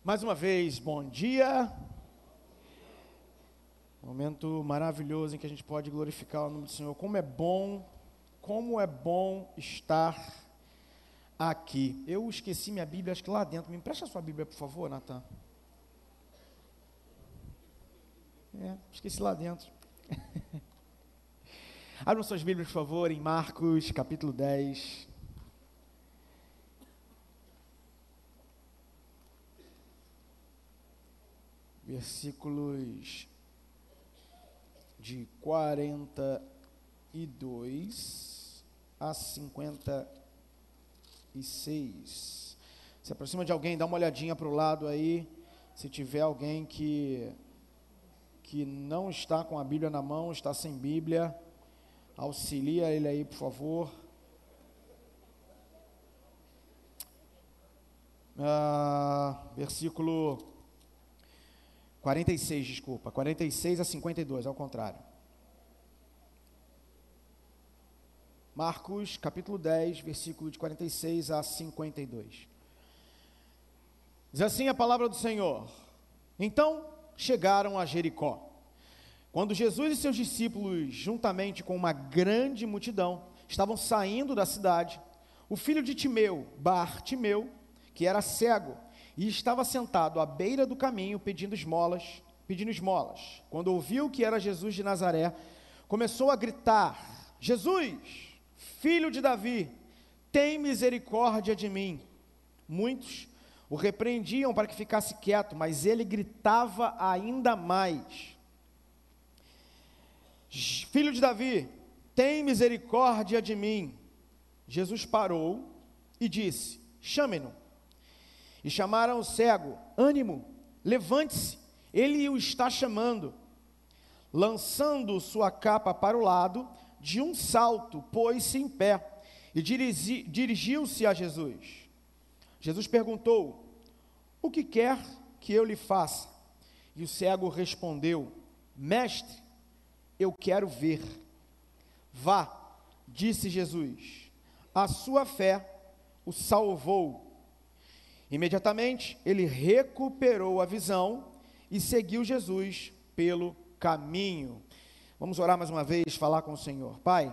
Mais uma vez, bom dia. Momento maravilhoso em que a gente pode glorificar o nome do Senhor. Como é bom estar aqui. Eu esqueci minha Bíblia, acho que lá dentro. Me empresta a sua Bíblia, por favor, Natan. Esqueci lá dentro. Abram suas Bíblias, por favor, em Marcos, capítulo 10. Versículos de 42 a 56. Se aproxima de alguém, dá uma olhadinha para o lado aí. Se tiver alguém que não está com a Bíblia na mão, está sem Bíblia, auxilia ele aí, por favor. Versículo 46, desculpa, 46 a 52, ao contrário. Marcos, capítulo 10, versículo de 46 a 52. Diz assim a palavra do Senhor: Então chegaram a Jericó. Quando Jesus e seus discípulos, juntamente com uma grande multidão, estavam saindo da cidade, o filho de Timeu, Bartimeu, que era cego, e estava sentado à beira do caminho pedindo esmolas. Quando ouviu que era Jesus de Nazaré, começou a gritar: Jesus, filho de Davi, tem misericórdia de mim. Muitos o repreendiam para que ficasse quieto, mas ele gritava ainda mais: Filho de Davi, tem misericórdia de mim. Jesus parou e disse: Chame-no. E chamaram o cego: Ânimo, levante-se, ele o está chamando. Lançando sua capa para o lado, de um salto, pôs-se em pé e dirigiu-se a Jesus. Jesus perguntou: O que quer que eu lhe faça? E o cego respondeu: Mestre, eu quero ver. Vá, disse Jesus, a sua fé o salvou. Imediatamente ele recuperou a visão e seguiu Jesus pelo caminho. Vamos orar mais uma vez, falar com o Senhor. Pai,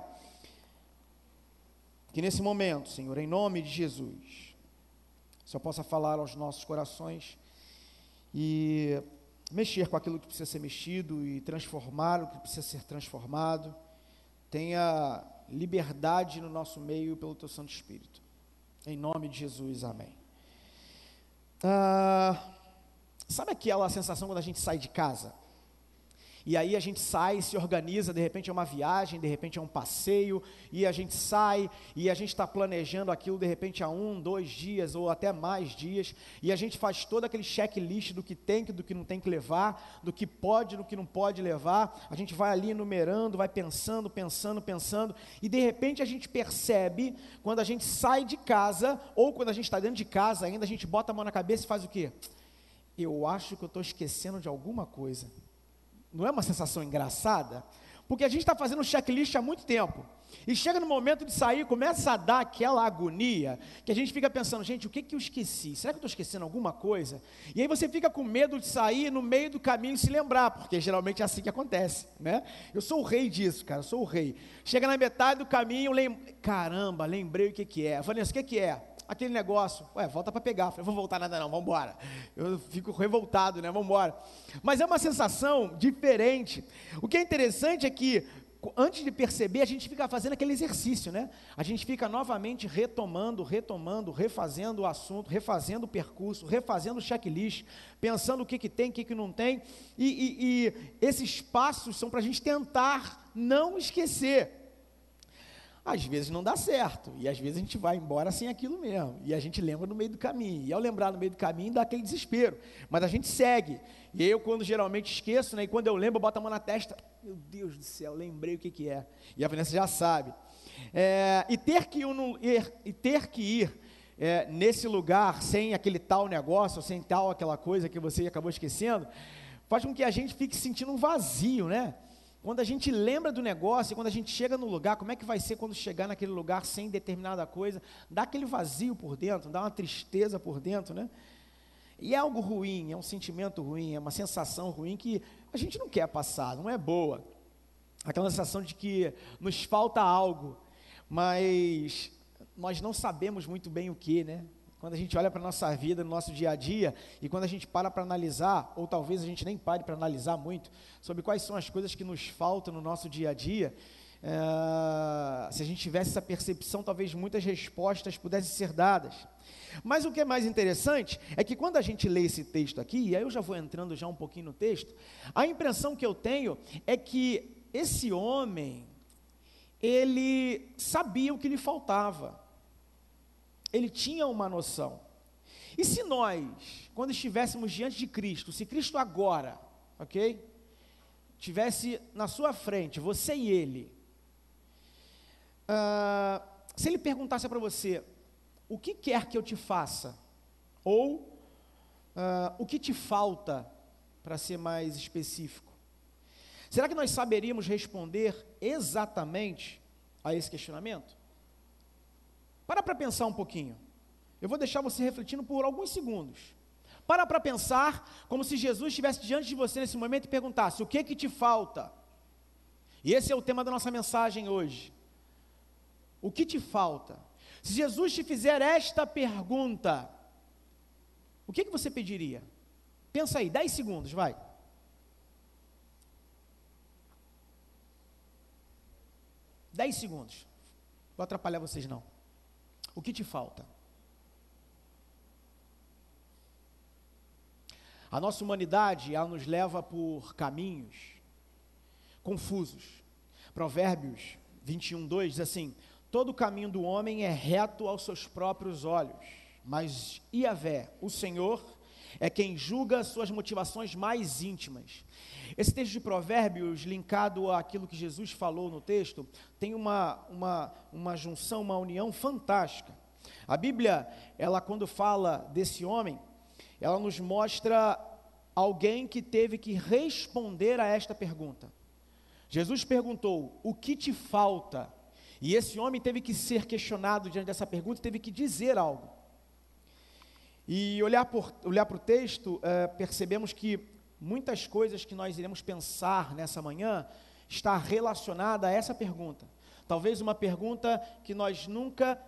que nesse momento, Senhor, em nome de Jesus, o Senhor possa falar aos nossos corações e mexer com aquilo que precisa ser mexido e transformar o que precisa ser transformado. Tenha liberdade no nosso meio pelo Teu Santo Espírito. Em nome de Jesus, amém. Sabe aquela sensação quando a gente sai de casa? E aí a gente sai, se organiza, de repente é uma viagem, de repente é um passeio, e a gente sai, e a gente está planejando aquilo, de repente há 1, 2 dias, ou até mais dias, e a gente faz todo aquele checklist do que tem, do que não tem que levar, do que pode, do que não pode levar, a gente vai ali enumerando, vai pensando, e de repente a gente percebe, quando a gente sai de casa, ou quando a gente está dentro de casa ainda, a gente bota a mão na cabeça e faz o quê? Eu acho que eu estou esquecendo de alguma coisa. Não é uma sensação engraçada? Porque a gente está fazendo um checklist há muito tempo, e chega no momento de sair, começa a dar aquela agonia, que a gente fica pensando: gente, o que eu esqueci? Será que eu estou esquecendo alguma coisa? E aí você fica com medo de sair no meio do caminho e se lembrar, porque geralmente é assim que acontece, né? Eu sou o rei disso, cara, eu sou o rei. Chega na metade do caminho, caramba, lembrei o que é. Vanessa, o que é? Aquele negócio, volta para pegar. Eu falei: vou voltar nada não, vamos embora. Eu fico revoltado, né, vamos embora. Mas é uma sensação diferente. O que é interessante é que, antes de perceber, a gente fica fazendo aquele exercício, né? A gente fica novamente retomando, refazendo o assunto, refazendo o percurso, refazendo o checklist, pensando o que tem, o que não tem, e esses passos são para a gente tentar não esquecer. Às vezes não dá certo, e às vezes a gente vai embora sem aquilo mesmo, e a gente lembra no meio do caminho, e ao lembrar no meio do caminho dá aquele desespero, mas a gente segue. E eu, quando geralmente esqueço, né, e quando eu lembro, eu boto a mão na testa: meu Deus do céu, lembrei o que é, e a Vanessa já sabe. E ter que ir nesse lugar sem aquele tal negócio, sem tal aquela coisa que você acabou esquecendo, faz com que a gente fique sentindo um vazio, né? Quando a gente lembra do negócio, quando a gente chega no lugar, como é que vai ser quando chegar naquele lugar sem determinada coisa? Dá aquele vazio por dentro, dá uma tristeza por dentro, né? E é algo ruim, é um sentimento ruim, é uma sensação ruim que a gente não quer passar, não é boa. Aquela sensação de que nos falta algo, mas nós não sabemos muito bem o que, né? Quando a gente olha para a nossa vida, no nosso dia a dia, e quando a gente para analisar, ou talvez a gente nem pare para analisar muito, sobre quais são as coisas que nos faltam no nosso dia a dia, se a gente tivesse essa percepção, talvez muitas respostas pudessem ser dadas. Mas o que é mais interessante é que quando a gente lê esse texto aqui, e aí eu já vou entrando já um pouquinho no texto, a impressão que eu tenho é que esse homem, ele sabia o que lhe faltava, ele tinha uma noção. E se nós, quando estivéssemos diante de Cristo, se Cristo agora, ok, tivesse na sua frente, você e ele, se ele perguntasse para você, o que quer que eu te faça? Ou, o que te falta, para ser mais específico? Será que nós saberíamos responder exatamente a esse questionamento? Para pensar um pouquinho. Eu vou deixar você refletindo por alguns segundos. Para pensar como se Jesus estivesse diante de você nesse momento e perguntasse, o que te falta? E esse é o tema da nossa mensagem hoje. O que te falta? Se Jesus te fizer esta pergunta, o que você pediria? Pensa aí, 10 segundos, vai. Dez segundos. Não vou atrapalhar vocês não. O que te falta? A nossa humanidade, ela nos leva por caminhos confusos. Provérbios 21:2 diz assim, todo o caminho do homem é reto aos seus próprios olhos, mas Yahvé, o Senhor, é quem julga suas motivações mais íntimas. Esse texto de Provérbios, linkado àquilo que Jesus falou no texto, tem uma junção, uma união fantástica. A Bíblia, ela quando fala desse homem, ela nos mostra alguém que teve que responder a esta pergunta. Jesus perguntou, o que te falta? E esse homem teve que ser questionado diante dessa pergunta e teve que dizer algo. E olhar para o texto, percebemos que muitas coisas que nós iremos pensar nessa manhã está relacionada a essa pergunta. Talvez uma pergunta que nós nunca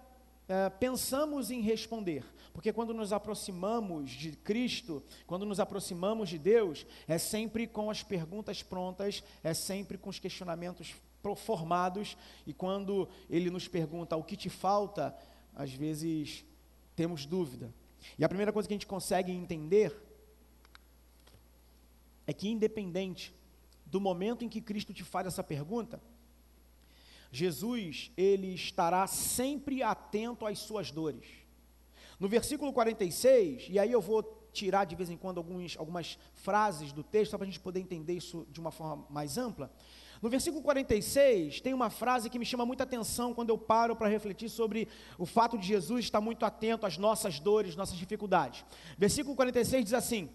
pensamos em responder, porque quando nos aproximamos de Cristo, quando nos aproximamos de Deus, é sempre com as perguntas prontas, é sempre com os questionamentos formados, e quando Ele nos pergunta o que te falta, às vezes temos dúvida. E a primeira coisa que a gente consegue entender é que independente do momento em que Cristo te faz essa pergunta, Jesus, Ele estará sempre atento às suas dores. No versículo 46, e aí eu vou tirar de vez em quando algumas frases do texto, só para a gente poder entender isso de uma forma mais ampla. No versículo 46, tem uma frase que me chama muita atenção quando eu paro para refletir sobre o fato de Jesus estar muito atento às nossas dores, nossas dificuldades. Versículo 46 diz assim,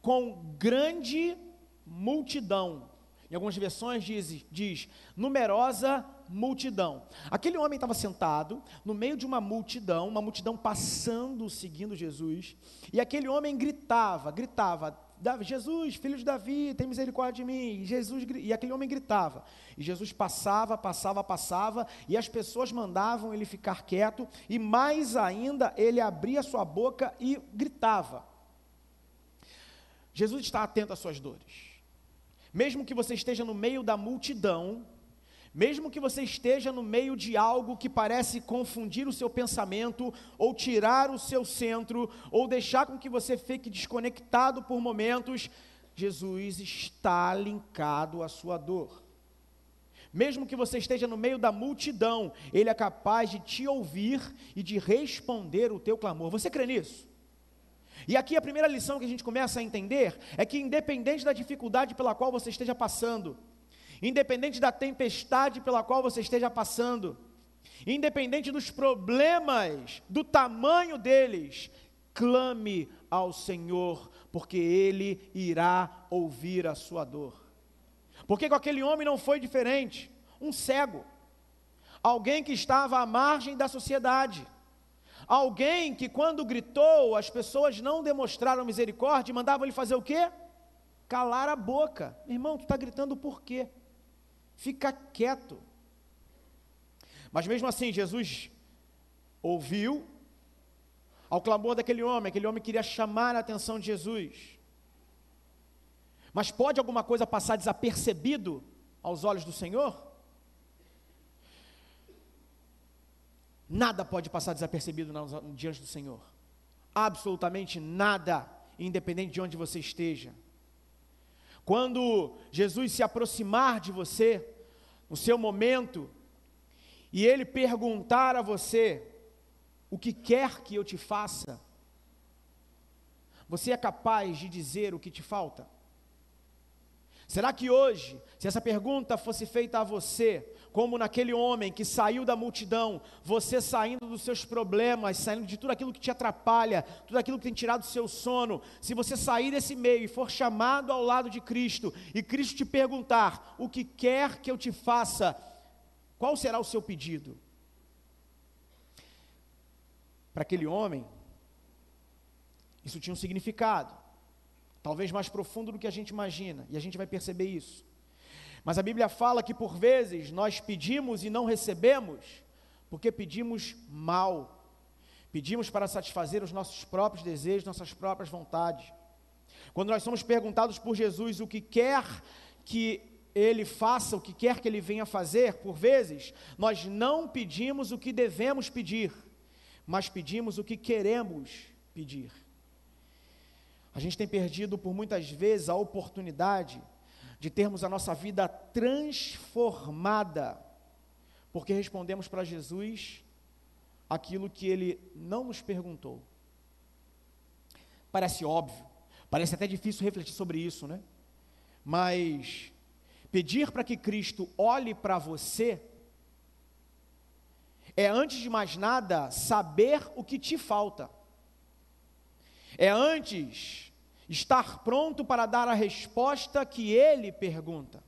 com grande multidão. Em algumas versões diz numerosa multidão. Aquele homem estava sentado no meio de uma multidão passando, seguindo Jesus, e aquele homem gritava, Jesus, filho de Davi, tem misericórdia de mim, e aquele homem gritava, e Jesus passava, e as pessoas mandavam ele ficar quieto, e mais ainda, ele abria sua boca e gritava. Jesus está atento às suas dores. Mesmo que você esteja no meio da multidão, mesmo que você esteja no meio de algo que parece confundir o seu pensamento, ou tirar o seu centro, ou deixar com que você fique desconectado por momentos, Jesus está linkado à sua dor. Mesmo que você esteja no meio da multidão, Ele é capaz de te ouvir e de responder o teu clamor. Você crê nisso? E aqui a primeira lição que a gente começa a entender é que independente da dificuldade pela qual você esteja passando, independente da tempestade pela qual você esteja passando, independente dos problemas, do tamanho deles, clame ao Senhor, porque Ele irá ouvir a sua dor. Porque com aquele homem não foi diferente, um cego, alguém que estava à margem da sociedade, Alguém que quando gritou, as pessoas não demonstraram misericórdia e mandavam ele fazer o quê? Calar a boca. Irmão, tu está gritando por quê? Fica quieto. Mas mesmo assim, Jesus ouviu ao clamor daquele homem. Aquele homem queria chamar a atenção de Jesus. Mas pode alguma coisa passar desapercebido aos olhos do Senhor? Nada pode passar desapercebido diante do Senhor. Absolutamente nada, independente de onde você esteja. Quando Jesus se aproximar de você, no seu momento, e Ele perguntar a você, o que quer que eu te faça, você é capaz de dizer o que te falta? Será que hoje, se essa pergunta fosse feita a você, como naquele homem que saiu da multidão, você saindo dos seus problemas, saindo de tudo aquilo que te atrapalha, tudo aquilo que tem tirado o seu sono, se você sair desse meio e for chamado ao lado de Cristo, e Cristo te perguntar, o que quer que eu te faça, qual será o seu pedido? Para aquele homem, isso tinha um significado, talvez mais profundo do que a gente imagina, e a gente vai perceber isso. Mas a Bíblia fala que por vezes nós pedimos e não recebemos, porque pedimos mal, pedimos para satisfazer os nossos próprios desejos, nossas próprias vontades. Quando nós somos perguntados por Jesus o que quer que Ele faça, o que quer que Ele venha fazer, por vezes, nós não pedimos o que devemos pedir, mas pedimos o que queremos pedir. A gente tem perdido por muitas vezes a oportunidade de termos a nossa vida transformada, porque respondemos para Jesus aquilo que Ele não nos perguntou. Parece óbvio, parece até difícil refletir sobre isso, né? Mas pedir para que Cristo olhe para você é, antes de mais nada, saber o que te falta. É antes estar pronto para dar a resposta que Ele pergunta.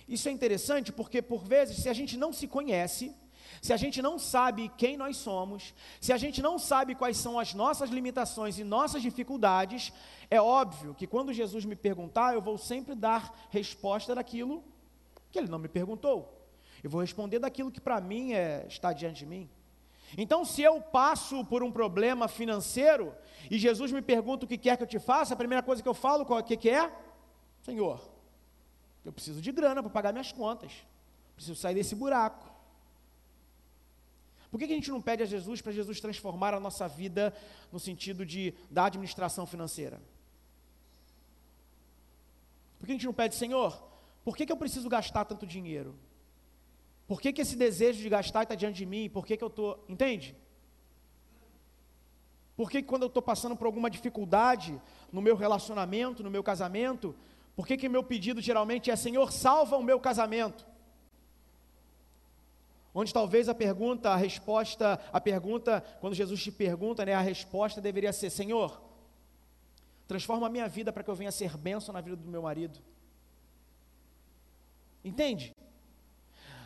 Isso é interessante porque, por vezes, se a gente não se conhece, se a gente não sabe quem nós somos, se a gente não sabe quais são as nossas limitações e nossas dificuldades, é óbvio que quando Jesus me perguntar, eu vou sempre dar resposta daquilo que Ele não me perguntou. Eu vou responder daquilo que para mim está diante de mim. Então, se eu passo por um problema financeiro e Jesus me pergunta o que quer que eu te faça, a primeira coisa que eu falo, o que é? Senhor, eu preciso de grana para pagar minhas contas, preciso sair desse buraco. Por que a gente não pede a Jesus para Jesus transformar a nossa vida no sentido da administração financeira? Por que a gente não pede, Senhor, por que eu preciso gastar tanto dinheiro? Por que esse desejo de gastar está diante de mim? Por que eu estou... Entende? Por que quando eu estou passando por alguma dificuldade no meu relacionamento, no meu casamento, por que meu pedido geralmente é, Senhor, salva o meu casamento? Onde talvez a pergunta, quando Jesus te pergunta, né, a resposta deveria ser, Senhor, transforma a minha vida para que eu venha ser bênção na vida do meu marido. Entende?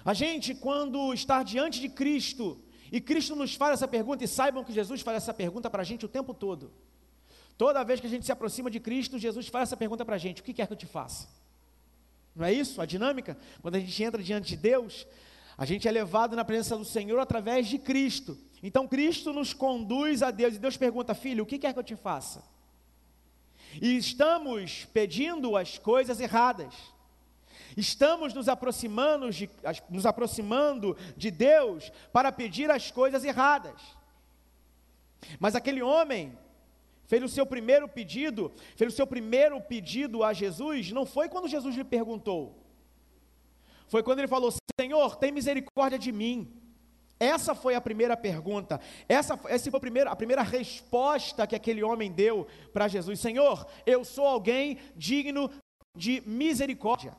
A gente, quando está diante de Cristo, e Cristo nos faz essa pergunta, e saibam que Jesus faz essa pergunta para a gente o tempo todo. Toda vez que a gente se aproxima de Cristo, Jesus faz essa pergunta para a gente, o que quer que eu te faça? Não é isso? A dinâmica? Quando a gente entra diante de Deus, a gente é levado na presença do Senhor através de Cristo. Então Cristo nos conduz a Deus, e Deus pergunta, filho, o que quer que eu te faça? E estamos pedindo as coisas erradas. Estamos nos aproximando de Deus para pedir as coisas erradas. Mas aquele homem fez o seu primeiro pedido a Jesus, não foi quando Jesus lhe perguntou. Foi quando ele falou, Senhor, tem misericórdia de mim. Essa foi a primeira pergunta, essa foi a primeira resposta que aquele homem deu para Jesus. Senhor, eu sou alguém digno de misericórdia.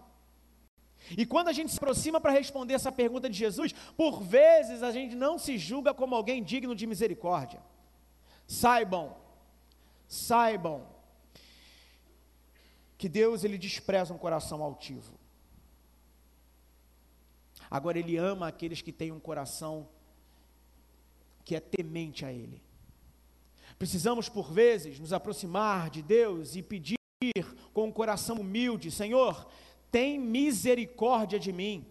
E quando a gente se aproxima para responder essa pergunta de Jesus, por vezes a gente não se julga como alguém digno de misericórdia. Saibam que Deus, Ele despreza um coração altivo. Agora Ele ama aqueles que têm um coração que é temente a Ele. precisamos, por vezes, nos aproximar de Deus e pedir com um coração humilde: Senhor, tem misericórdia de mim.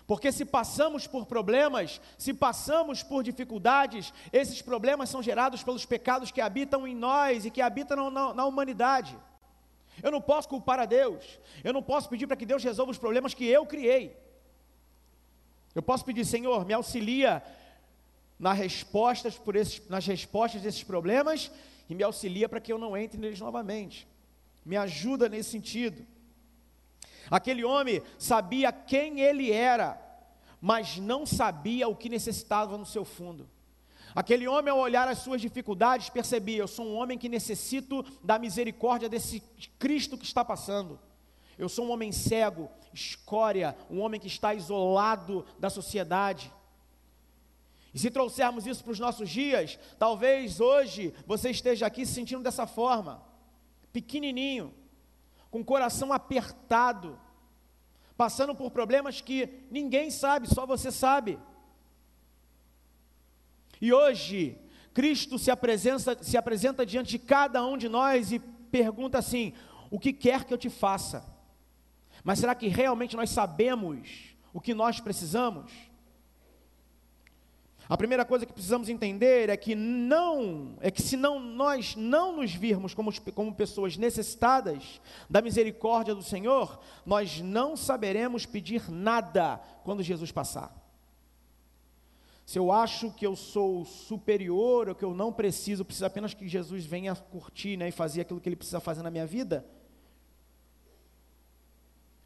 Porque se passamos por problemas, se passamos por dificuldades, esses problemas são gerados pelos pecados que habitam em nós e que habitam na humanidade. Eu não posso culpar a Deus, eu não posso pedir para que Deus resolva os problemas que eu criei. Eu posso pedir: Senhor, me auxilia nas respostas desses problemas e me auxilia para que eu não entre neles novamente. Me ajuda nesse sentido. Aquele homem sabia quem ele era, mas não sabia o que necessitava no seu fundo. Aquele homem, ao olhar as suas dificuldades, percebia: eu sou um homem que necessito da misericórdia desse Cristo que está passando. Eu sou um homem cego, escória, um homem que está isolado da sociedade. E se trouxermos isso para os nossos dias, talvez hoje você esteja aqui se sentindo dessa forma, pequenininho, com o coração apertado, passando por problemas que ninguém sabe, só você sabe. E hoje, Cristo se apresenta diante de cada um de nós e pergunta assim: o que quer que eu te faça? Mas será que realmente nós sabemos o que nós precisamos? A primeira coisa que precisamos entender é que se nós não nos virmos como pessoas necessitadas da misericórdia do Senhor, nós não saberemos pedir nada quando Jesus passar. Se eu acho que eu sou superior, ou que eu não preciso apenas que Jesus venha curtir, né, e fazer aquilo que Ele precisa fazer na minha vida,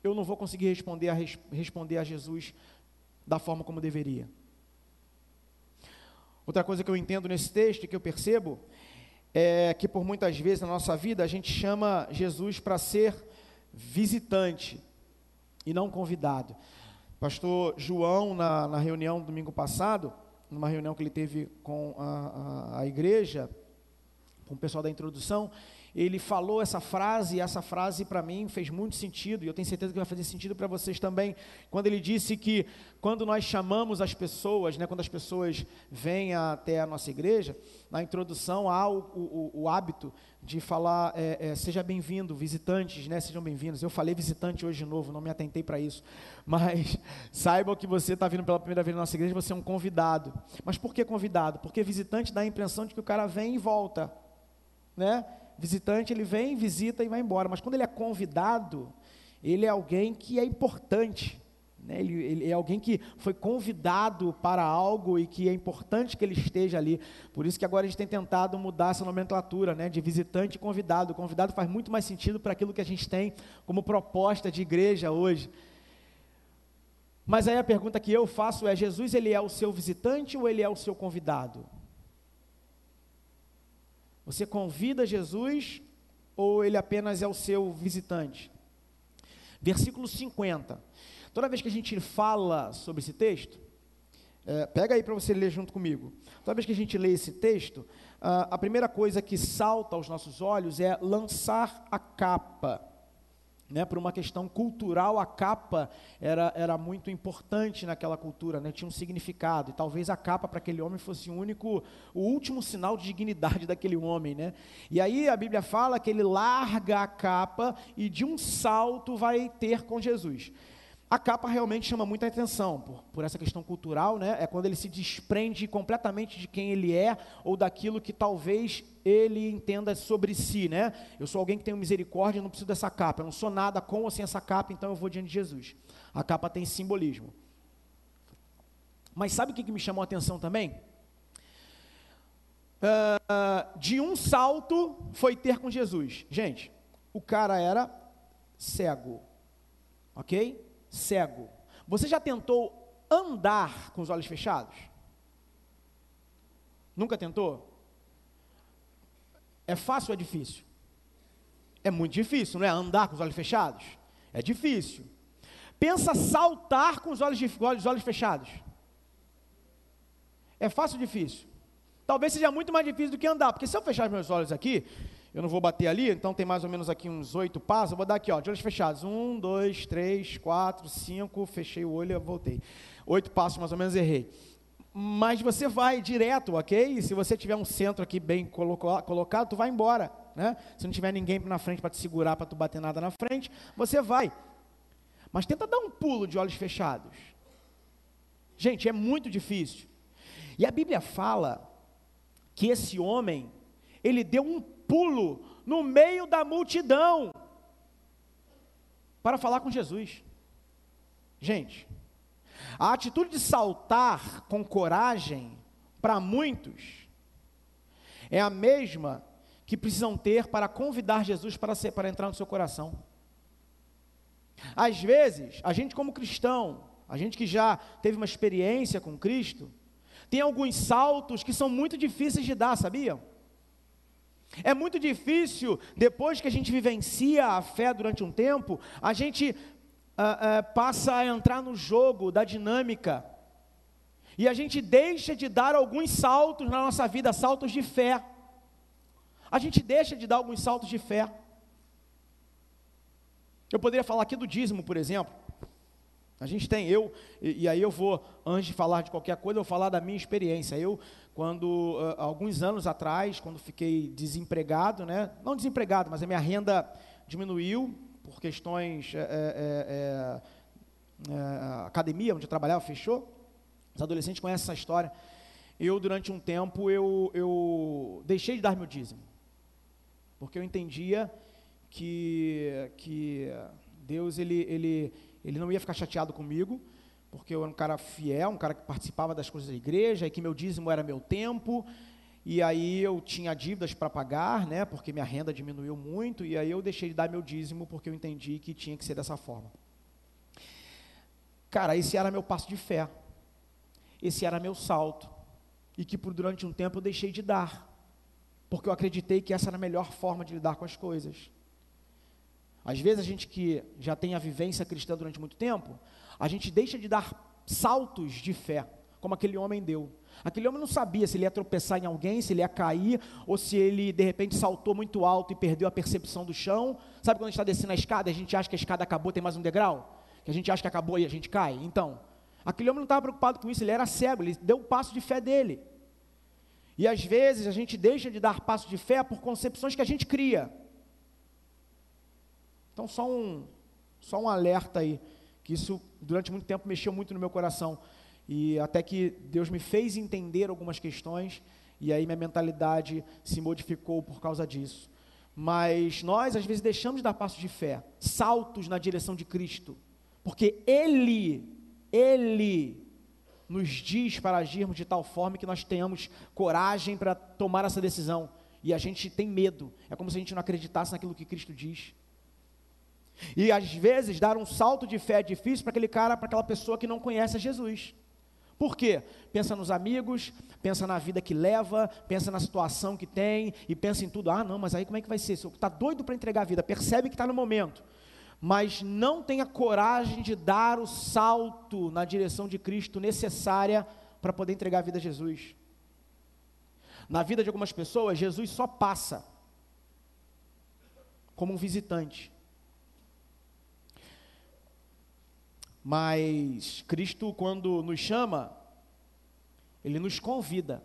eu não vou conseguir responder a Jesus da forma como deveria. Outra coisa que eu entendo nesse texto e que eu percebo é que por muitas vezes na nossa vida a gente chama Jesus para ser visitante e não convidado. Pastor João, na reunião do domingo passado, numa reunião que ele teve com a igreja, com o pessoal da introdução, ele falou essa frase, e essa frase para mim fez muito sentido, e eu tenho certeza que vai fazer sentido para vocês também, quando ele disse que quando nós chamamos as pessoas, né, quando as pessoas vêm até a nossa igreja, na introdução há o hábito de falar, seja bem-vindo, visitantes, né, sejam bem-vindos. Eu falei visitante hoje de novo, não me atentei para isso, mas saibam que você está vindo pela primeira vez na nossa igreja, você é um convidado. Mas por que convidado? Porque visitante dá a impressão de que o cara vem e volta, né? Visitante, ele vem, visita e vai embora, mas quando ele é convidado, ele é alguém que é importante, né? Ele é alguém que foi convidado para algo e que é importante que ele esteja ali. Por isso que agora a gente tem tentado mudar essa nomenclatura, né, de visitante e convidado. O convidado faz muito mais sentido para aquilo que a gente tem como proposta de igreja hoje. Mas aí a pergunta que eu faço é: Jesus, ele é o seu visitante ou ele é o seu convidado? Você convida Jesus ou ele apenas é o seu visitante? Versículo 50. Toda vez que a gente fala sobre esse texto, pega aí para você ler junto comigo. Toda vez que a gente lê esse texto, a primeira coisa que salta aos nossos olhos é lançar a capa. Né, por uma questão cultural, a capa era muito importante naquela cultura, né, tinha um significado, e talvez a capa para aquele homem fosse o último sinal de dignidade daquele homem, né? E aí a Bíblia fala que ele larga a capa e de um salto vai ter com Jesus. A capa realmente chama muita atenção, por essa questão cultural, né? É quando ele se desprende completamente de quem ele é, ou daquilo que talvez ele entenda sobre si, né? Eu sou alguém que tem misericórdia, eu não preciso dessa capa, eu não sou nada com ou sem essa capa, então eu vou diante de Jesus. A capa tem simbolismo. Mas sabe o que me chamou a atenção também? De um salto foi ter com Jesus. Gente, o cara era cego, ok? Cego. Você já tentou andar com os olhos fechados? Nunca tentou? É fácil ou é difícil? É muito difícil, não é? Andar com os olhos fechados? É difícil. Pensa saltar com os olhos fechados. É fácil ou difícil? Talvez seja muito mais difícil do que andar, porque se eu fechar meus olhos aqui, eu não vou bater ali, então tem mais ou menos aqui uns 8 passos, eu vou dar aqui, ó, de olhos fechados, 1, 2, 3, 4, 5, fechei o olho e voltei, 8 passos mais ou menos, errei, mas você vai direto, ok? Se você tiver um centro aqui bem colocado, tu vai embora, né? Se não tiver ninguém na frente para te segurar, para tu bater nada na frente, você vai. Mas tenta dar um pulo de olhos fechados. Gente, é muito difícil. E a Bíblia fala que esse homem, ele deu um pulo no meio da multidão para falar com Jesus. Gente, a atitude de saltar com coragem, para muitos, é a mesma que precisam ter para convidar Jesus para entrar no seu coração. Às vezes, a gente como cristão, a gente que já teve uma experiência com Cristo, tem alguns saltos que são muito difíceis de dar, sabiam? É muito difícil, depois que a gente vivencia a fé durante um tempo, a gente passa a entrar no jogo da dinâmica, e a gente deixa de dar alguns saltos na nossa vida, saltos de fé. A gente deixa de dar alguns saltos de fé. Eu poderia falar aqui do dízimo, por exemplo. A gente tem, e aí eu vou, antes de falar de qualquer coisa, eu vou falar da minha experiência. Alguns anos atrás, quando fiquei desempregado, né? Não desempregado, mas a minha renda diminuiu, por questões, a academia onde eu trabalhava fechou. Os adolescentes conhecem essa história. Durante um tempo, eu deixei de dar meu dízimo, porque eu entendia que Deus, ele não ia ficar chateado comigo, porque eu era um cara fiel, um cara que participava das coisas da igreja, e que meu dízimo era meu tempo, e aí eu tinha dívidas para pagar, né, porque minha renda diminuiu muito, e aí eu deixei de dar meu dízimo, porque eu entendi que tinha que ser dessa forma. Cara, esse era meu passo de fé, esse era meu salto, e que durante um tempo eu deixei de dar, porque eu acreditei que essa era a melhor forma de lidar com as coisas. Às vezes a gente que já tem a vivência cristã durante muito tempo, a gente deixa de dar saltos de fé, como aquele homem deu. Aquele homem não sabia se ele ia tropeçar em alguém, se ele ia cair, ou se ele de repente saltou muito alto e perdeu a percepção do chão. Sabe quando a gente está descendo a escada e a gente acha que a escada acabou, tem mais um degrau? Que a gente acha que acabou e a gente cai? Então, aquele homem não estava preocupado com isso, ele era cego, ele deu o passo de fé dele. E às vezes a gente deixa de dar passo de fé por concepções que a gente cria. Então só um alerta aí, que isso durante muito tempo mexeu muito no meu coração, e até que Deus me fez entender algumas questões, e aí minha mentalidade se modificou por causa disso. Mas nós às vezes deixamos de dar passos de fé, saltos na direção de Cristo, porque Ele nos diz para agirmos de tal forma que nós tenhamos coragem para tomar essa decisão, e a gente tem medo, é como se a gente não acreditasse naquilo que Cristo diz. E às vezes dar um salto de fé é difícil para aquele cara, para aquela pessoa que não conhece a Jesus. Por quê? Pensa nos amigos, pensa na vida que leva, pensa na situação que tem, e pensa em tudo. Não, mas aí como é que vai ser? Você está doido para entregar a vida, percebe que está no momento, mas não tem a coragem de dar o salto na direção de Cristo necessária para poder entregar a vida a Jesus. Na vida de algumas pessoas, Jesus só passa como um visitante. Mas Cristo, quando nos chama, Ele nos convida.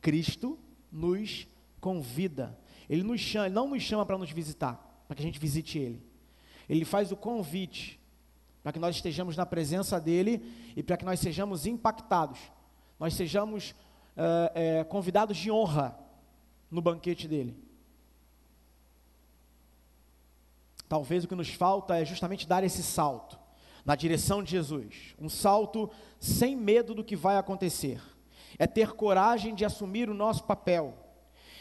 Cristo nos convida. Ele não nos chama para nos visitar, para que a gente visite Ele. Ele faz o convite, para que nós estejamos na presença dEle, e para que nós sejamos impactados, nós sejamos convidados de honra no banquete dEle. Talvez o que nos falta é justamente dar esse salto na direção de Jesus, um salto sem medo do que vai acontecer, é ter coragem de assumir o nosso papel,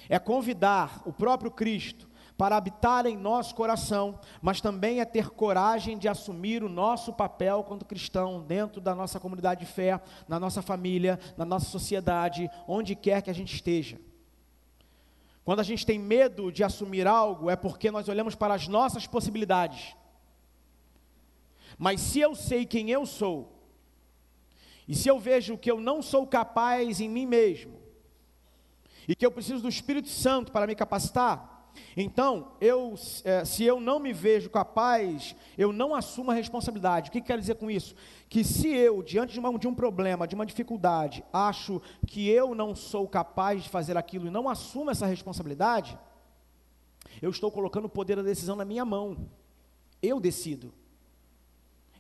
é convidar o próprio Cristo para habitar em nosso coração, mas também é ter coragem de assumir o nosso papel quanto cristão, dentro da nossa comunidade de fé, na nossa família, na nossa sociedade, onde quer que a gente esteja. Quando a gente tem medo de assumir algo, é porque nós olhamos para as nossas possibilidades. Mas se eu sei quem eu sou, e se eu vejo que eu não sou capaz em mim mesmo, e que eu preciso do Espírito Santo para me capacitar, Então, se eu não me vejo capaz, eu não assumo a responsabilidade. O que quer dizer com isso? Que se eu, diante de um problema, de uma dificuldade, acho que eu não sou capaz de fazer aquilo e não assumo essa responsabilidade, eu estou colocando o poder da decisão na minha mão. Eu decido.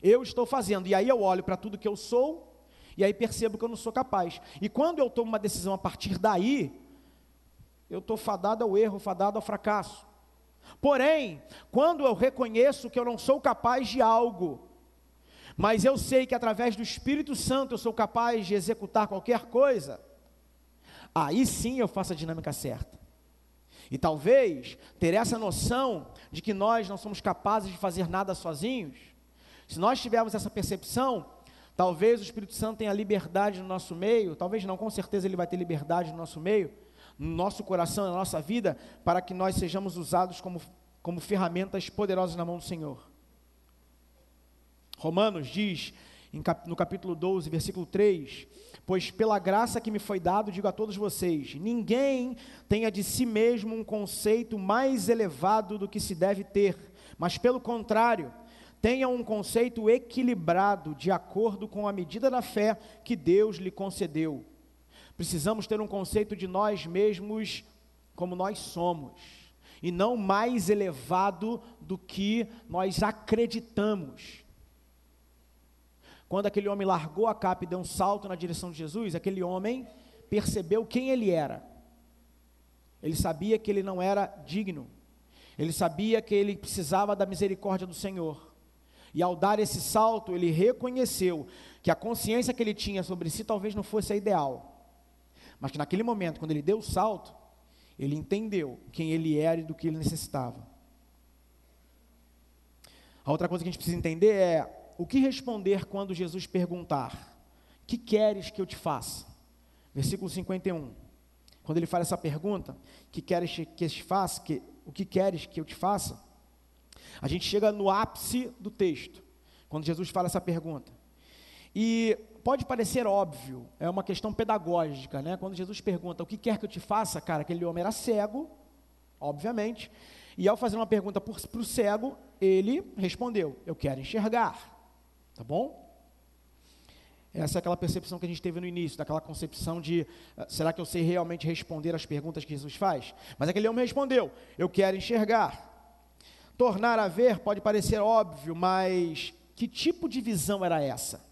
Eu estou fazendo. E aí eu olho para tudo que eu sou, e aí percebo que eu não sou capaz. E quando eu tomo uma decisão a partir daí, eu estou fadado ao erro, fadado ao fracasso. Porém, quando eu reconheço que eu não sou capaz de algo, mas eu sei que através do Espírito Santo eu sou capaz de executar qualquer coisa, aí sim eu faço a dinâmica certa. E talvez ter essa noção de que nós não somos capazes de fazer nada sozinhos, se nós tivermos essa percepção, talvez o Espírito Santo tenha liberdade no nosso meio, talvez não, com certeza ele vai ter liberdade no nosso meio, no nosso coração, na nossa vida, para que nós sejamos usados como ferramentas poderosas na mão do Senhor. Romanos diz, no capítulo 12, versículo 3, pois pela graça que me foi dado, digo a todos vocês, ninguém tenha de si mesmo um conceito mais elevado do que se deve ter, mas pelo contrário, tenha um conceito equilibrado, de acordo com a medida da fé que Deus lhe concedeu. Precisamos ter um conceito de nós mesmos como nós somos, e não mais elevado do que nós acreditamos. Quando aquele homem largou a capa e deu um salto na direção de Jesus, aquele homem percebeu quem ele era. Ele sabia que ele não era digno, ele sabia que ele precisava da misericórdia do Senhor. E ao dar esse salto, ele reconheceu que a consciência que ele tinha sobre si talvez não fosse a ideal, mas que naquele momento, quando ele deu o salto, ele entendeu quem ele era e do que ele necessitava. A outra coisa que a gente precisa entender é o que responder quando Jesus perguntar: que queres que eu te faça? Versículo 51. Quando ele faz essa pergunta, que queres que eu te faça? O que queres que eu te faça? A gente chega no ápice do texto, quando Jesus fala essa pergunta. E pode parecer óbvio, é uma questão pedagógica, né? Quando Jesus pergunta, o que quer que eu te faça? Cara, aquele homem era cego, obviamente, e ao fazer uma pergunta para o cego, ele respondeu, eu quero enxergar, tá bom? Essa é aquela percepção que a gente teve no início, daquela concepção de, será que eu sei realmente responder as perguntas que Jesus faz? Mas aquele homem respondeu, eu quero enxergar. Tornar a ver pode parecer óbvio, mas que tipo de visão era essa?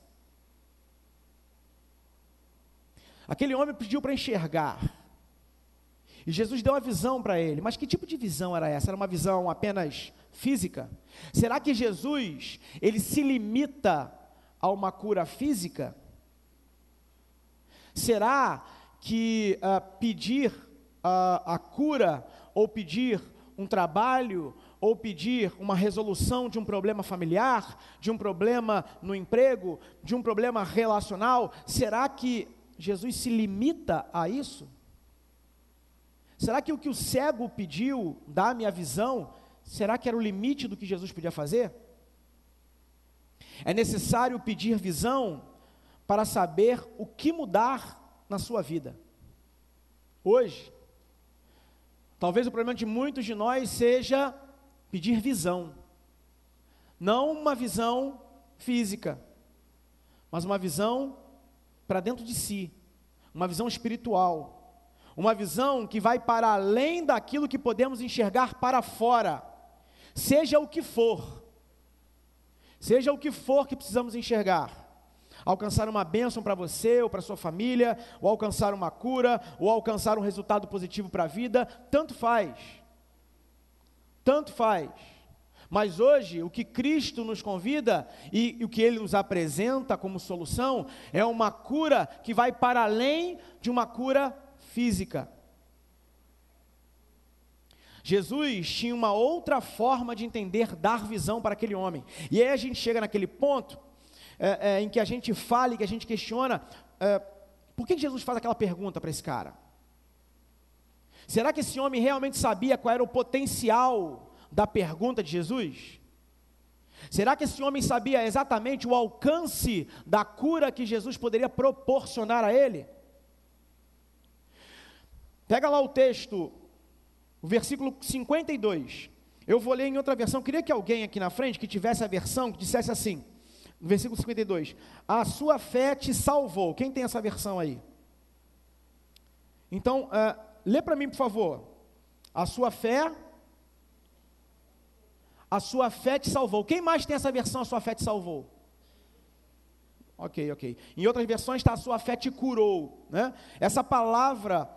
Aquele homem pediu para enxergar, e Jesus deu uma visão para ele, mas que tipo de visão era essa? Era uma visão apenas física? Será que Jesus, ele se limita a uma cura física? Será que pedir a cura, ou pedir um trabalho, ou pedir uma resolução de um problema familiar, de um problema no emprego, de um problema relacional, será que Jesus se limita a isso? Será que o o cego pediu, dá-me a visão, será que era o limite do que Jesus podia fazer? É necessário pedir visão para saber o que mudar na sua vida. Hoje, talvez o problema de muitos de nós seja pedir visão, não uma visão física, mas uma visão para dentro de si, uma visão espiritual, uma visão que vai para além daquilo que podemos enxergar para fora, seja o que for que precisamos enxergar, alcançar uma bênção para você ou para sua família, ou alcançar uma cura, ou alcançar um resultado positivo para a vida, tanto faz, mas hoje o que Cristo nos convida e o que Ele nos apresenta como solução, é uma cura que vai para além de uma cura física. Jesus tinha uma outra forma de entender, dar visão para aquele homem, e aí a gente chega naquele ponto, em que a gente fala e que a gente questiona, por que Jesus faz aquela pergunta para esse cara? Será que esse homem realmente sabia qual era o potencial da pergunta de Jesus? Será que esse homem sabia exatamente o alcance da cura que Jesus poderia proporcionar a ele? Pega lá o texto o versículo 52. Eu vou ler em outra versão. Eu queria que alguém aqui na frente, que tivesse a versão, que dissesse assim, no versículo 52, a sua fé te salvou. Quem tem essa versão aí? Então, lê para mim, por favor. A sua fé te salvou. Quem mais tem essa versão, a sua fé te salvou? Ok. Em outras versões está a sua fé te curou, né? Essa palavra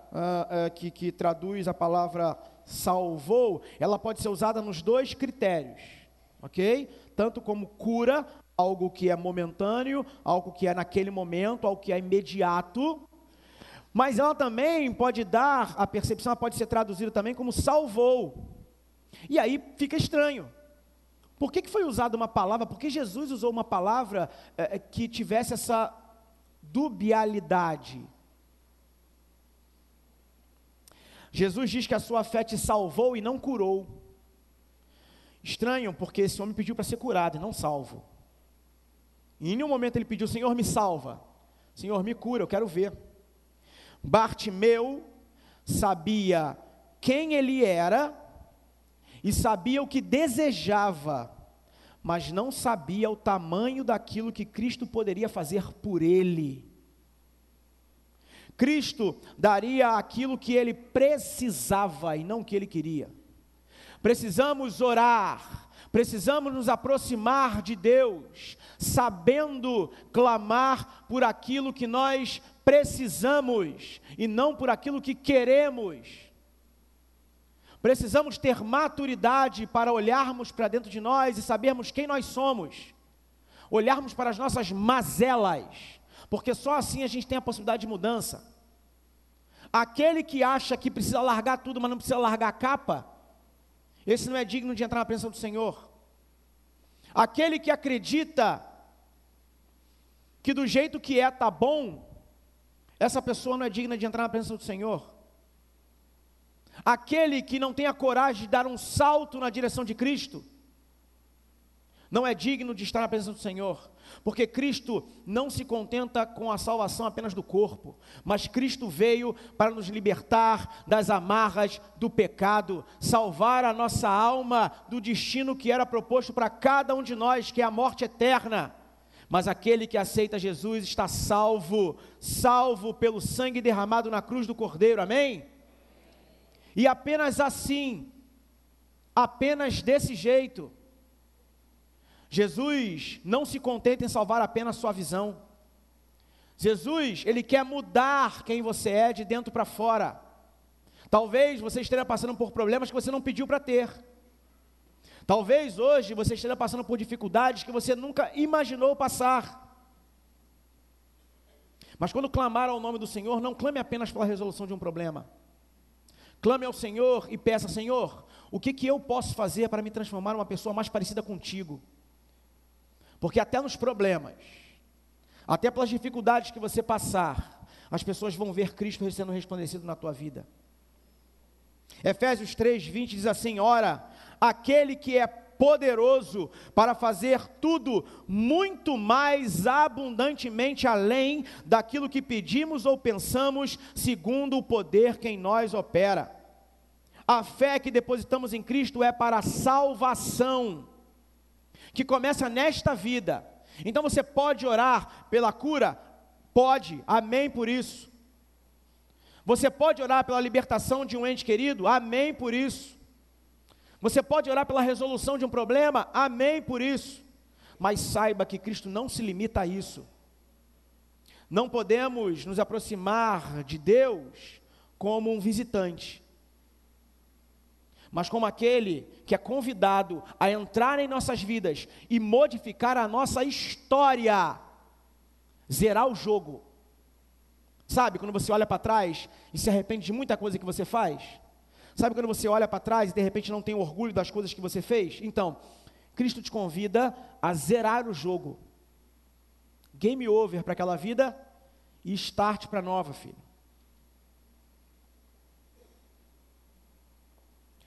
que traduz a palavra salvou, ela pode ser usada nos dois critérios, ok? Tanto como cura, algo que é momentâneo, algo que é naquele momento, algo que é imediato, mas ela também pode dar, a percepção ela pode ser traduzida também como salvou. E aí fica estranho. Por que foi usada uma palavra? Por que Jesus usou uma palavra que tivesse essa dubialidade? Jesus diz que a sua fé te salvou e não curou. Estranho, porque esse homem pediu para ser curado e não salvo. E em nenhum momento ele pediu: Senhor, me salva, Senhor, me cura, eu quero ver. Bartimeu sabia quem ele era e sabia o que desejava, mas não sabia o tamanho daquilo que Cristo poderia fazer por ele. Cristo daria aquilo que ele precisava e não o que ele queria. Precisamos orar, precisamos nos aproximar de Deus, sabendo clamar por aquilo que nós precisamos e não por aquilo que queremos. Precisamos ter maturidade para olharmos para dentro de nós e sabermos quem nós somos, olharmos para as nossas mazelas, porque só assim a gente tem a possibilidade de mudança. Aquele que acha que precisa largar tudo, mas não precisa largar a capa, esse não é digno de entrar na presença do Senhor. Aquele que acredita que do jeito que está bom, essa pessoa não é digna de entrar na presença do Senhor. Aquele que não tem a coragem de dar um salto na direção de Cristo, não é digno de estar na presença do Senhor, porque Cristo não se contenta com a salvação apenas do corpo, mas Cristo veio para nos libertar das amarras do pecado, salvar a nossa alma do destino que era proposto para cada um de nós, que é a morte eterna. Mas aquele que aceita Jesus está salvo, salvo pelo sangue derramado na cruz do Cordeiro, amém? E apenas assim, apenas desse jeito, Jesus não se contenta em salvar apenas sua visão. Jesus, Ele quer mudar quem você é de dentro para fora. Talvez você esteja passando por problemas que você não pediu para ter. Talvez hoje você esteja passando por dificuldades que você nunca imaginou passar. Mas quando clamar ao nome do Senhor, não clame apenas pela resolução de um problema. Clame ao Senhor e peça: Senhor, o que eu posso fazer para me transformar numa pessoa mais parecida contigo? Porque até nos problemas, até pelas dificuldades que você passar, as pessoas vão ver Cristo sendo resplandecido na tua vida. Efésios 3:20 diz assim: ora, aquele que é poderoso para fazer tudo muito mais abundantemente além daquilo que pedimos ou pensamos, segundo o poder que em nós opera. A fé que depositamos em Cristo é para a salvação, que começa nesta vida. Então você pode orar pela cura? Pode, amém por isso. Você pode orar pela libertação de um ente querido? Amém por isso. Você pode orar pela resolução de um problema? Amém por isso. Mas saiba que Cristo não se limita a isso. Não podemos nos aproximar de Deus como um visitante, mas como aquele que é convidado a entrar em nossas vidas e modificar a nossa história, zerar o jogo. Sabe, quando você olha para trás e se arrepende de muita coisa que você faz? Sabe quando você olha para trás e de repente não tem orgulho das coisas que você fez? Então, Cristo te convida a zerar o jogo. Game over para aquela vida e start para a nova, filho.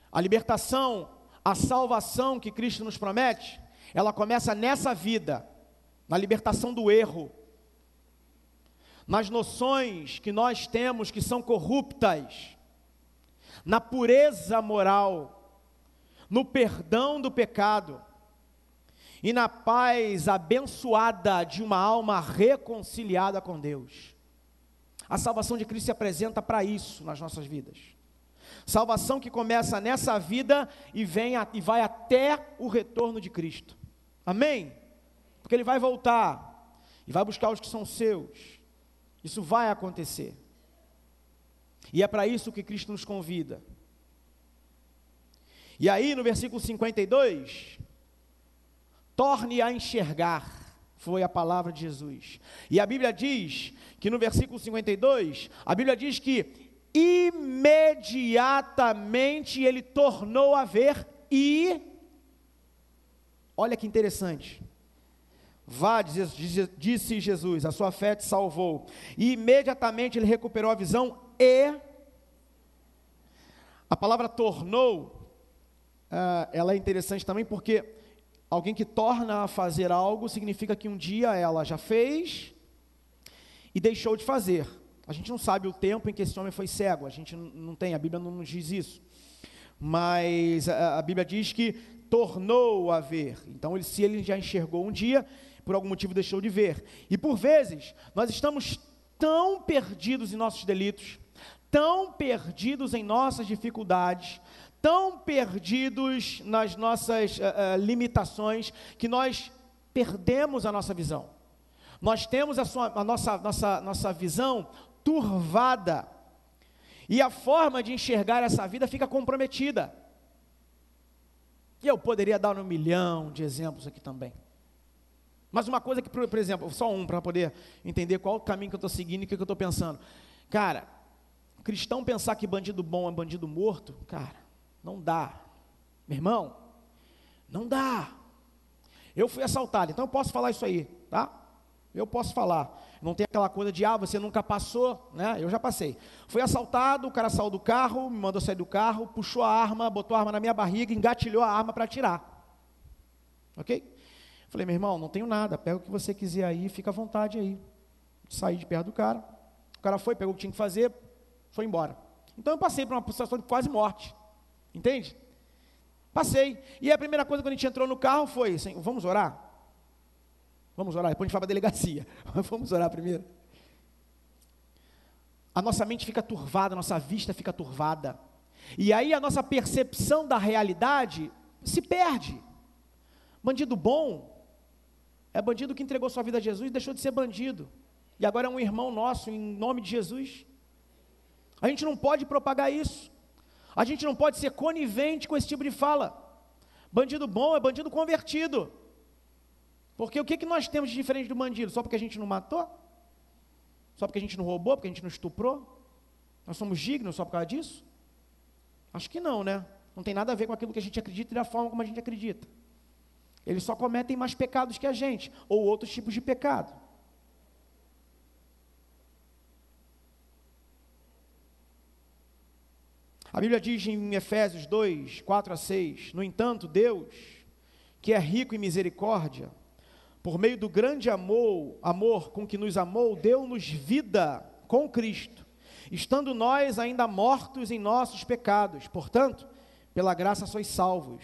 A libertação, a salvação que Cristo nos promete, ela começa nessa vida, na libertação do erro, nas noções que nós temos que são corruptas, na pureza moral, no perdão do pecado e na paz abençoada de uma alma reconciliada com Deus. A salvação de Cristo se apresenta para isso nas nossas vidas. Salvação que começa nessa vida e vai até o retorno de Cristo. Amém? Porque Ele vai voltar e vai buscar os que são seus. Isso vai acontecer. E é para isso que Cristo nos convida. E aí no versículo 52, torne a enxergar, foi a palavra de Jesus. E a Bíblia diz que no versículo 52, a Bíblia diz que imediatamente ele tornou a ver e, olha que interessante, vá, disse Jesus, a sua fé te salvou. E imediatamente ele recuperou a visão e, a palavra tornou, ela é interessante também porque alguém que torna a fazer algo significa que um dia ela já fez e deixou de fazer. A gente não sabe o tempo em que esse homem foi cego, a gente não tem, a Bíblia não nos diz isso. Mas a Bíblia diz que tornou a ver. Então, se ele já enxergou um dia, por algum motivo deixou de ver. E por vezes, nós estamos tão perdidos em nossos delitos, tão perdidos em nossas dificuldades, tão perdidos nas nossas limitações, que nós perdemos a nossa visão. Nós temos a nossa visão turvada, e a forma de enxergar essa vida fica comprometida. E eu poderia dar 1 milhão de exemplos aqui também. Mas uma coisa que, por exemplo, só para poder entender qual o caminho que eu estou seguindo e o que eu estou pensando. Cara, cristão pensar que bandido bom é bandido morto, cara, não dá. Meu irmão, não dá. Eu fui assaltado, então eu posso falar isso aí, tá? Eu posso falar. Não tem aquela coisa de, você nunca passou, né? Eu já passei. Fui assaltado, o cara saiu do carro, me mandou sair do carro, puxou a arma, botou a arma na minha barriga, engatilhou a arma para atirar. Ok? Falei, meu irmão, não tenho nada, pega o que você quiser aí, fica à vontade aí. Saí de perto do cara, o cara foi, pegou o que tinha que fazer, foi embora. Então eu passei por uma situação de quase morte, entende? Passei, e a primeira coisa quando a gente entrou no carro foi assim, vamos orar? Vamos orar, depois a gente vai para a delegacia, vamos orar primeiro. A nossa mente fica turvada, a nossa vista fica turvada, e aí a nossa percepção da realidade se perde. Bandido bom é bandido que entregou sua vida a Jesus e deixou de ser bandido, e agora é um irmão nosso, em nome de Jesus. A gente não pode propagar isso, a gente não pode ser conivente com esse tipo de fala. Bandido bom é bandido convertido, porque o que nós temos de diferente do bandido? Só porque a gente não matou? Só porque a gente não roubou? Porque a gente não estuprou? Nós somos dignos só por causa disso? Acho que não, né? Não tem nada a ver com aquilo que a gente acredita e da forma como a gente acredita. Eles só cometem mais pecados que a gente, ou outros tipos de pecado. A Bíblia diz em Efésios 2, 4 a 6, no entanto, Deus, que é rico em misericórdia, por meio do grande amor com que nos amou, deu-nos vida com Cristo, estando nós ainda mortos em nossos pecados. Portanto, pela graça sois salvos.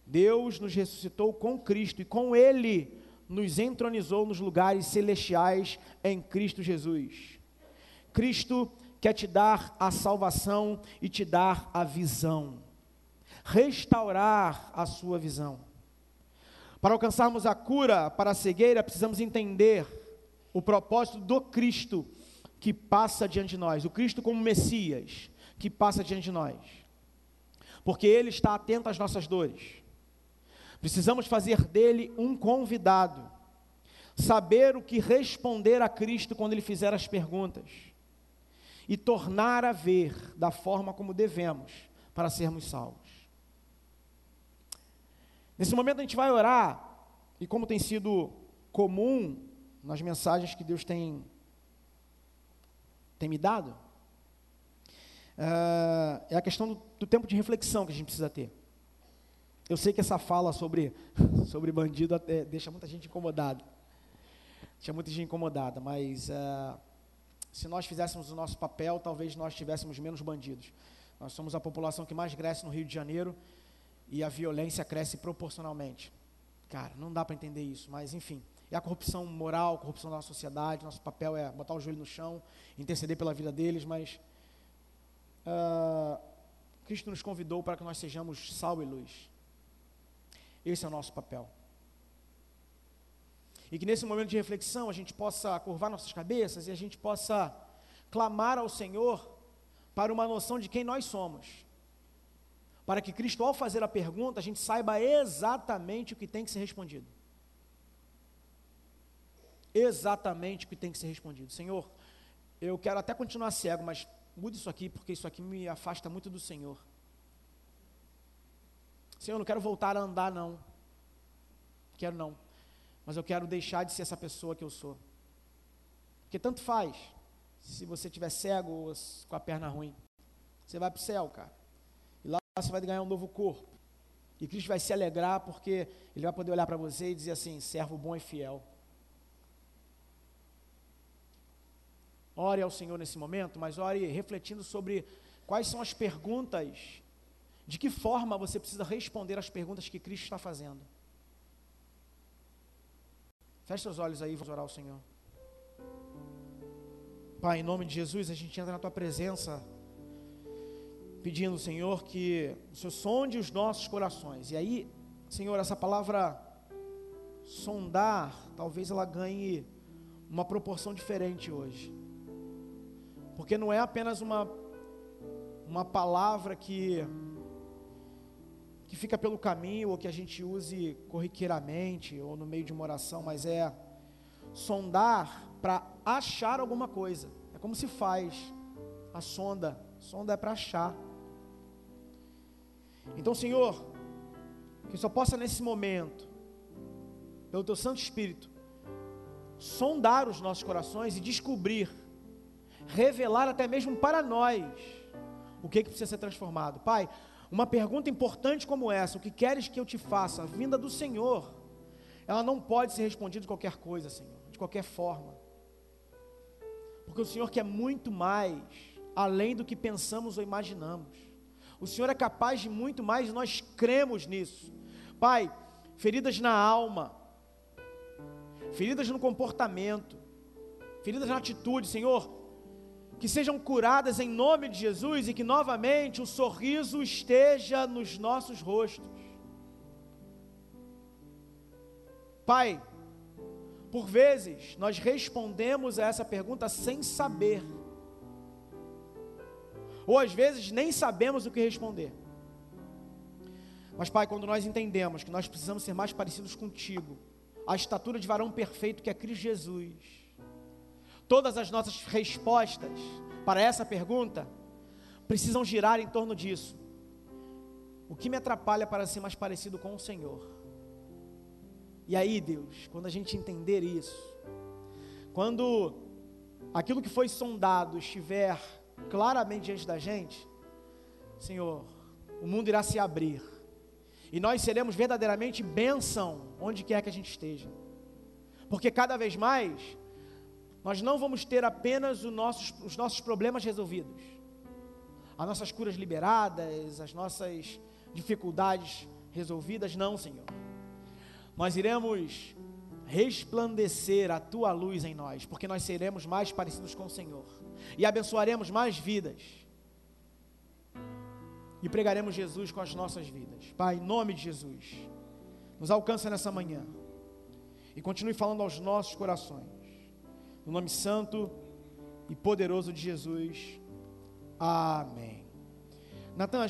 Deus nos ressuscitou com Cristo e com Ele nos entronizou nos lugares celestiais em Cristo Jesus. Cristo quer te dar a salvação e te dar a visão, restaurar a sua visão. Para alcançarmos a cura para a cegueira, precisamos entender o propósito do Cristo que passa diante de nós, o Cristo como Messias que passa diante de nós, porque Ele está atento às nossas dores. Precisamos fazer dele um convidado, saber o que responder a Cristo quando Ele fizer as perguntas, e tornar a ver da forma como devemos, para sermos salvos. Nesse momento a gente vai orar, e como tem sido comum nas mensagens que Deus tem me dado, é a questão do tempo de reflexão que a gente precisa ter. Eu sei que essa fala sobre bandido até deixa muita gente incomodada. Mas se nós fizéssemos o nosso papel, talvez nós tivéssemos menos bandidos. Nós somos a população que mais cresce no Rio de Janeiro e a violência cresce proporcionalmente. Cara, não dá para entender isso, mas enfim. É a corrupção moral, a corrupção da nossa sociedade. Nosso papel é botar o joelho no chão, interceder pela vida deles, mas Cristo nos convidou para que nós sejamos sal e luz. Esse é o nosso papel. E que nesse momento de reflexão a gente possa curvar nossas cabeças e a gente possa clamar ao Senhor para uma noção de quem nós somos. Para que Cristo, ao fazer a pergunta, a gente saiba exatamente o que tem que ser respondido. Exatamente o que tem que ser respondido. Senhor, eu quero até continuar cego, mas muda isso aqui, porque isso aqui me afasta muito do Senhor. Senhor, eu não quero voltar a andar, não. Quero não. Mas eu quero deixar de ser essa pessoa que eu sou. Porque tanto faz, se você estiver cego ou com a perna ruim. Você vai para o céu, cara. E lá você vai ganhar um novo corpo. E Cristo vai se alegrar porque Ele vai poder olhar para você e dizer assim, servo bom e fiel. Ore ao Senhor nesse momento, mas ore refletindo sobre quais são as perguntas, de que forma você precisa responder às perguntas que Cristo está fazendo. Feche seus olhos aí e vamos orar ao Senhor. Pai, em nome de Jesus, a gente entra na Tua presença, pedindo, Senhor, que o Senhor sonde os nossos corações. E aí, Senhor, essa palavra sondar, talvez ela ganhe uma proporção diferente hoje. Porque não é apenas uma palavra que fica pelo caminho, ou que a gente use corriqueiramente, ou no meio de uma oração, mas é sondar para achar alguma coisa. É como se faz a sonda é para achar. Então, Senhor, que só possa nesse momento, pelo Teu Santo Espírito, sondar os nossos corações e descobrir, revelar até mesmo para nós o que precisa ser transformado. Pai, uma pergunta importante como essa, o que queres que eu te faça, vinda do Senhor, ela não pode ser respondida de qualquer coisa, Senhor, de qualquer forma, porque o Senhor quer muito mais, além do que pensamos ou imaginamos. O Senhor é capaz de muito mais e nós cremos nisso. Pai, feridas na alma, feridas no comportamento, feridas na atitude, Senhor, que sejam curadas em nome de Jesus e que novamente o sorriso esteja nos nossos rostos. Pai, por vezes nós respondemos a essa pergunta sem saber, ou às vezes nem sabemos o que responder. Mas Pai, quando nós entendemos que nós precisamos ser mais parecidos contigo, a estatura de varão perfeito que é Cristo Jesus, todas as nossas respostas para essa pergunta precisam girar em torno disso. O que me atrapalha para ser mais parecido com o Senhor? E aí, Deus, quando a gente entender isso, quando aquilo que foi sondado estiver claramente diante da gente, Senhor, o mundo irá se abrir e nós seremos verdadeiramente bênção onde quer que a gente esteja, porque cada vez mais nós não vamos ter apenas os nossos problemas resolvidos, as nossas curas liberadas, as nossas dificuldades resolvidas, não, Senhor. Nós iremos resplandecer a Tua luz em nós, porque nós seremos mais parecidos com o Senhor, e abençoaremos mais vidas, e pregaremos Jesus com as nossas vidas. Pai, em nome de Jesus, nos alcança nessa manhã, e continue falando aos nossos corações, no nome santo e poderoso de Jesus, amém. Natan,